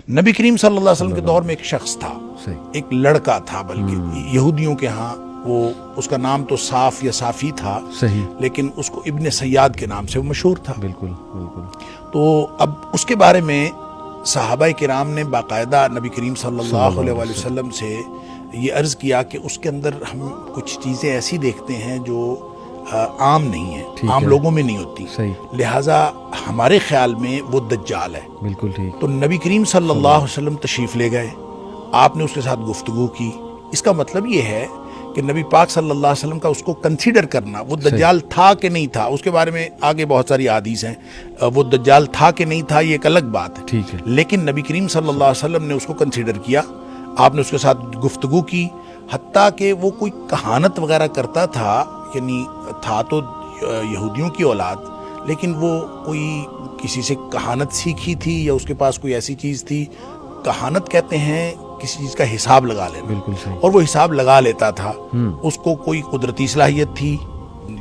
नबी करीम सल्लल्लाहु अलैहि वसल्लम के दौर में एक शख्स था, एक लड़का था, बल्कि यहूदियों के यहाँ वो उसका नाम तो साफ या साफी था, सही, लेकिन उसको इब्ने सयाद के नाम से वो मशहूर था। बिल्कुल बिल्कुल। तो अब उसके बारे में सहाबा किराम ने बाकायदा नबी करीम सल्लल्लाहु अलैहि वसल्लम से ये अर्ज़ किया कि उसके अंदर हम कुछ चीज़ें ऐसी देखते हैं जो आम नहीं है, आम लोगों में नहीं होती, लिहाजा हमारे ख्याल में वो दज्जाल है। बिल्कुल ठीक। तो नबी करीम सल्लल्लाहु अलैहि वसल्लम तशरीफ़ ले गए, आपने उसके साथ गुफ्तगू की। इसका मतलब ये है कि नबी पाक सल्लल्लाहु अलैहि वसल्लम का उसको कंसीडर करना, वो दज्जाल था कि नहीं था, उसके बारे में आगे बहुत सारी हदीस हैं, वो दज्जाल था कि नहीं था ये एक अलग बात है, ठीक है। लेकिन नबी करीम सल्लल्लाहु अलैहि वसल्लम ने उसको कंसीडर किया, आपने उसके साथ गुफ्तगू की। हत्ता कि वो कोई कहानत वगैरह करता था, यानी था तो यहूदियों की औलाद, लेकिन वो कोई किसी से कहानत सीखी थी या उसके पास कोई ऐसी चीज़ थी, कहानत कहते हैं किसी चीज़ का हिसाब लगा लेना, बिल्कुल सही। और वो हिसाब लगा लेता था, उसको कोई कुदरती सलाहियत थी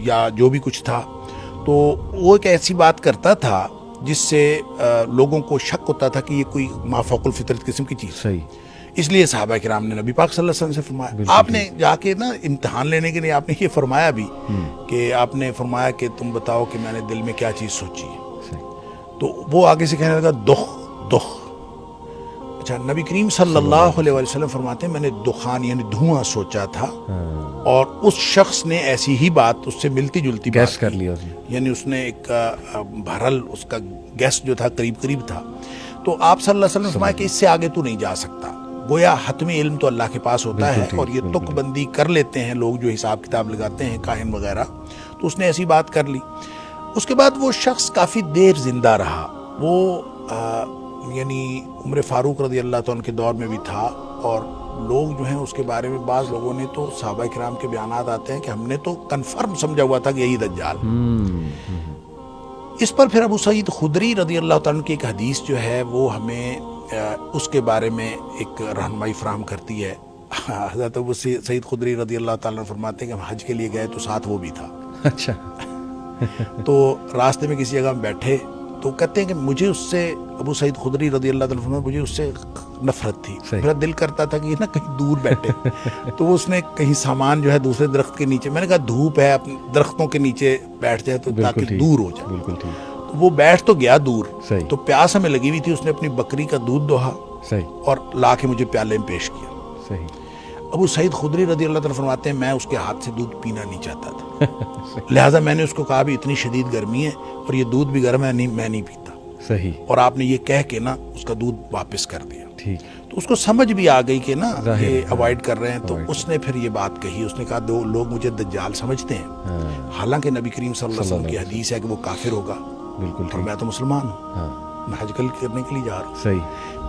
या जो भी कुछ था, तो वो एक ऐसी बात करता था जिससे लोगों को शक होता था कि ये कोई माफौकुल फितरत किस्म की चीज़। सही। इसलिए सहाबा किराम ने नबी पाक सल्लल्लाहु अलैहि वसल्लम से फरमाया। आपने जाके ना इम्तिहान लेने के लिए आपने ये फरमाया भी कि आपने फरमाया कि तुम बताओ कि मैंने दिल में क्या चीज़ सोची है। तो वो आगे से कहने लगा दुख दुख। अच्छा, नबी करीम सल्लल्लाहु अलैहि वसल्लम फरमाते हैं मैंने दुखान यानी धुआं सोचा था, और उस शख्स ने ऐसी ही बात उससे मिलती जुलती गैस कर लिया, यानी उसने एक बहरहाल उसका गैस जो था करीब करीब था। तो आप सल्लल्लाहु अलैहि वसल्लम फरमाया कि इससे आगे तू नहीं जा सकता। गोया हतमी इल्म तो अल्लाह के पास होता है, और ये तुकबंदी कर लेते हैं लोग जो हिसाब किताब लगाते हैं काहिन वगैरह। तो उसने ऐसी बात कर ली। उसके बाद वो शख्स काफ़ी देर जिंदा रहा। वो यानी उम्र फारूक रज़ी अल्लाह तआला के दौर में भी था, और लोग जो हैं उसके बारे में बाज़ लोगों ने तो सहाबा किराम के बयानात आते हैं कि हमने तो कन्फर्म समझा हुआ था कि यही दज्जाल। इस पर फिर अबू सईद खुदरी रज़ी अल्लाह तआला की एक हदीस जो है वो हमें उसके बारे में एक रहनुमाई फराहम करती है। हज़रत अबू सईद खुदरी रज़ी अल्लाह तआला फरमाते हैं कि हम हज के लिए गए तो साथ वो भी था। अच्छा। तो रास्ते में किसी जगह में बैठे तो कहते हैं कि मुझे उससे, अबू सईद खुदरी रज़ी अल्लाह तआला फरमाते, मुझे उससे नफरत थी। मेरा दिल करता था कि ये ना कहीं दूर बैठे। तो उसने कहीं सामान जो है दूसरे दरख्त के नीचे, मैंने कहा धूप है अपने दरख्तों के नीचे बैठ जाए तो ताकि दूर हो जाए। बिल्कुल ठीक। तो वो बैठ तो गया दूर, तो प्यास हमें लगी हुई थी, उसने अपनी बकरी का दूध दोहा और ला के मुझे प्याले में पेश किया। सही। अबू सईद खुदरी रज़ी अल्लाह तआला फरमाते हैं मैं उसके हाथ से दूध पीना नहीं चाहता था। लिहाजा मैंने उसको कहा भी इतनी शदीद गर्मी है और ये दूध भी गर्म है, नहीं मैं नहीं पीता। सही। और आपने ये कह के ना उसका दूध वापस कर दिया। ठीक। तो उसको समझ भी आ गई कि ना ये अवॉइड कर रहे हैं, तो उसने फिर ये बात कही। उसने कहा दो लोग मुझे दज्जाल समझते हैं, हालांकि नबी करीम सल्लल्लाहु अलैहि वसल्लम की हदीस है कि वो काफिर होगा। बिल्कुल। और मैं तो मुसलमान हूँ, मैं हज करने के लिए जा रहा हूँ। सही।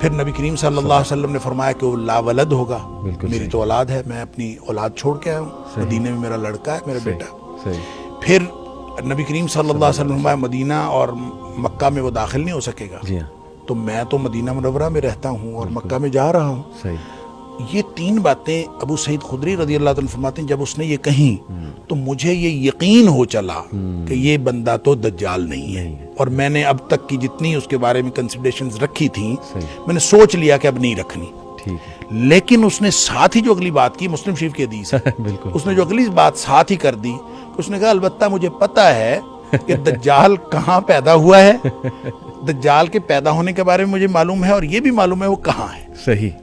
फिर नबी करीम सल्लल्लाहु अलैहि वसल्लम ने फरमाया कि वो लावलद होगा, मेरी तो औलाद है, मैं अपनी औलाद छोड़ के आया हूँ, मदीने में मेरा लड़का है, मेरा बेटा। फिर नबी करीम सल्लल्लाहु अलैहि वसल्लम फरमाया मदीना और मक्का में वो दाखिल नहीं हो सकेगा। तो मैं तो मदीना मुनव्वरा में रहता हूँ और मक्का में जा रहा हूँ। ये तीन बातें अबू सईद खुदरी रज़ी अल्लाह तआला फरमाते हैं जब उसने ये कही तो मुझे ये यकीन हो चला कि ये बंदा तो दज्जाल नहीं है। और मैंने अब तक की जितनी उसके बारे में कंसिडरेशंस रखी थी मैंने सोच लिया कि अब नहीं रखनी। ठीक है। लेकिन उसने साथ ही जो अगली बात की, मुस्लिम शरीफ की हदीस है उसने जो अगली बात साथ ही कर दी, उसने कहा अलबत्ता मुझे पता है कि दज्जाल कहाँ पैदा हुआ है, दज्जाल के पैदा होने के बारे में मुझे मालूम है और ये भी मालूम है वो कहाँ है। सही।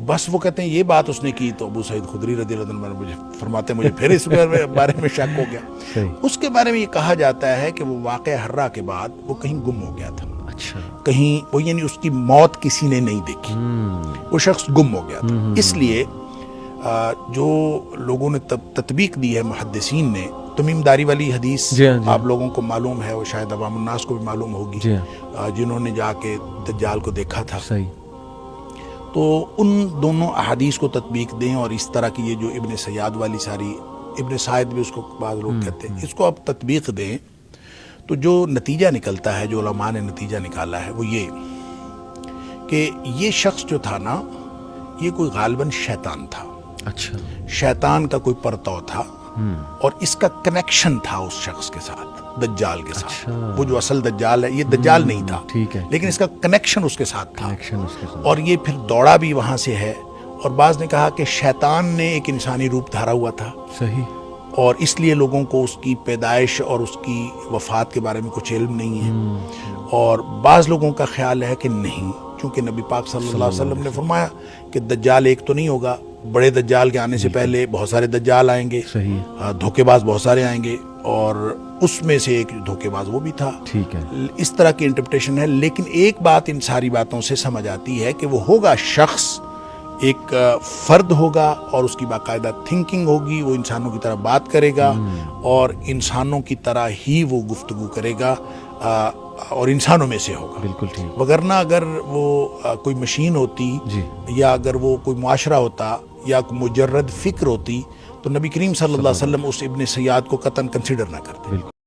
बस वो कहते हैं ये बात उसने की तो अबू सईद खुदरी रज़ी अल्लाह तआला मुझे फरमाते मुझे फिर इस बारे में शक हो गया। उसके बारे में ये कहा जाता है कि वो वाक़या हर्रा के बाद वो कहीं गुम हो गया था। अच्छा। कहीं वो यानी उसकी मौत किसी ने नहीं देखी, वो शख्स गुम हो गया था। इसलिए जो लोगों ने तत्बीक दी है मुहद्दिसीन ने, तमीमदारी वाली हदीस आप लोगों को मालूम है, वो शायद अवामुन्नास को भी मालूम होगी जिन्होंने जाके दज्जाल को देखा था। सही। तो उन दोनों अहादीस को तत्बीक दें और इस तरह की ये जो इब्ने सयाद वाली सारी, इब्ने सायद भी उसको बाद लोग कहते हैं, इसको आप तत्बीक दें तो जो नतीजा निकलता है, जो उलमा ने नतीजा निकाला है वो ये कि ये शख्स जो था ना ये कोई गालिबन शैतान था। अच्छा। शैतान का कोई परतव था और इसका कनेक्शन था उस शख्स के साथ। دجال کے ساتھ. اچھا. وہ جو اصل دجال ہے یہ دجال نہیں تھا, ٹھیک ہے, لیکن اس کا کنیکشن اس کے ساتھ تھا, کنیکشن اس کے ساتھ. اور یہ پھر دوڑا بھی وہاں سے ہے. اور بعض نے کہا کہ شیطان نے ایک انسانی روپ دھارا ہوا تھا, صحیح, اور اس لیے لوگوں کو اس کی پیدائش اور اس کی وفات کے بارے میں کچھ علم نہیں ہے. اور بعض لوگوں کا خیال ہے کہ نہیں, چونکہ نبی پاک صلی اللہ علیہ وسلم نے فرمایا کہ دجال ایک تو نہیں ہوگا, بڑے دجال کے آنے سے پہلے بہت سارے دجال آئیں گے, صحیح, دھوکے باز بہت سارے آئیں گے, اور اس میں سے ایک دھوکے باز وہ بھی تھا. ٹھیک ہے, اس طرح کی انٹرپریٹیشن ہے. لیکن ایک بات ان ساری باتوں سے سمجھ آتی ہے کہ وہ ہوگا شخص, ایک فرد ہوگا, اور اس کی باقاعدہ تھنکنگ ہوگی, وہ انسانوں کی طرح بات کرے گا, اور انسانوں کی طرح ہی وہ گفتگو کرے گا, اور انسانوں میں سے ہوگا. بالکل ٹھیک, وگرنہ اگر وہ کوئی مشین ہوتی, جی, یا اگر وہ کوئی معاشرہ ہوتا, یا کوئی مجرد فکر ہوتی, تو نبی کریم صلی اللہ علیہ وسلم اس ابن سیاد کو قطعاً کنسیڈر نہ کرتے. بالکل.